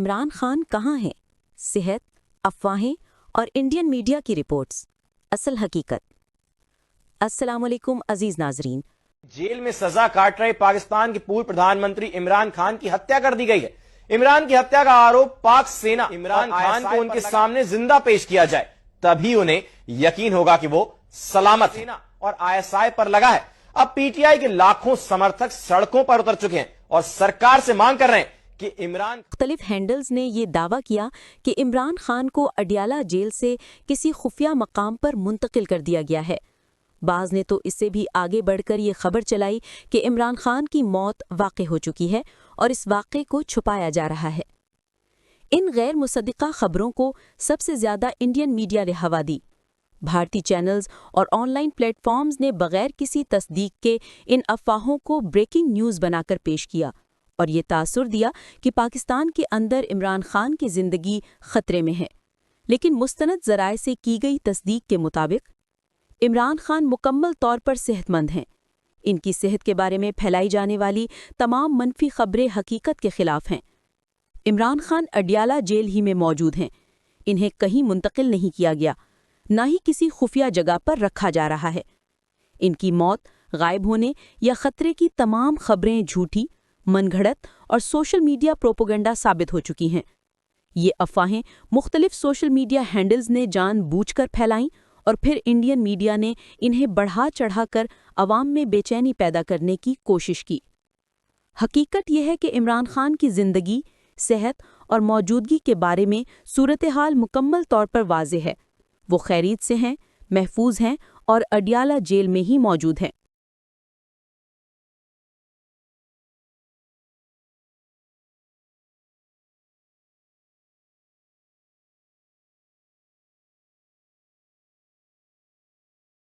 عمران خان کہاں ہیں؟ صحت، افواہیں اور انڈین میڈیا کی رپورٹس، اصل حقیقت۔ السلام علیکم عزیز ناظرین۔ جیل میں سزا کاٹ رہے پاکستان کے پورو پردھان منتری عمران خان کی ہتیا کر دی گئی ہے۔ عمران کی ہتیا کا آروپ پاک سینا عمران خان کو ان کے سامنے زندہ پیش کیا جائے تبھی انہیں یقین ہوگا کہ وہ سلامت ہیں اور ISI پر لگا ہے۔ اب پی ٹی آئی کے لاکھوں سمرتھک سڑکوں پر اتر چکے ہیں اور سرکار سے مانگ کر رہے ہیں کہ مختلف ہینڈلز نے یہ دعویٰ کیا کہ عمران خان کو اڈیالہ جیل سے کسی خفیہ مقام پر منتقل کر دیا گیا ہے۔ بعض نے تو اس سے بھی آگے بڑھ کر یہ خبر چلائی کہ عمران خان کی موت واقع ہو چکی ہے اور اس واقعے کو چھپایا جا رہا ہے۔ ان غیر مصدقہ خبروں کو سب سے زیادہ انڈین میڈیا نے ہوا دی۔ بھارتی چینلز اور آن لائن پلیٹ فارمز نے بغیر کسی تصدیق کے ان افواہوں کو بریکنگ نیوز بنا کر پیش کیا اور یہ تاثر دیا کہ پاکستان کے اندر عمران خان کی زندگی خطرے میں ہے۔ لیکن مستند ذرائع سے کی گئی تصدیق کے مطابق عمران خان مکمل طور پر صحت مند ہیں۔ ان کی صحت کے بارے میں پھیلائی جانے والی تمام منفی خبریں حقیقت کے خلاف ہیں۔ عمران خان اڈیالہ جیل ہی میں موجود ہیں۔ انہیں کہیں منتقل نہیں کیا گیا، نہ ہی کسی خفیہ جگہ پر رکھا جا رہا ہے۔ ان کی موت، غائب ہونے یا خطرے کی تمام خبریں جھوٹی، من گھڑت اور سوشل میڈیا پروپیگنڈا ثابت ہو چکی ہیں۔ یہ افواہیں مختلف سوشل میڈیا ہینڈلز نے جان بوجھ کر پھیلائیں اور پھر انڈین میڈیا نے انہیں بڑھا چڑھا کر عوام میں بے چینی پیدا کرنے کی کوشش کی۔ حقیقت یہ ہے کہ عمران خان کی زندگی، صحت اور موجودگی کے بارے میں صورتحال مکمل طور پر واضح ہے۔ وہ خیریت سے ہیں، محفوظ ہیں اور اڈیالہ جیل میں ہی موجود ہیں۔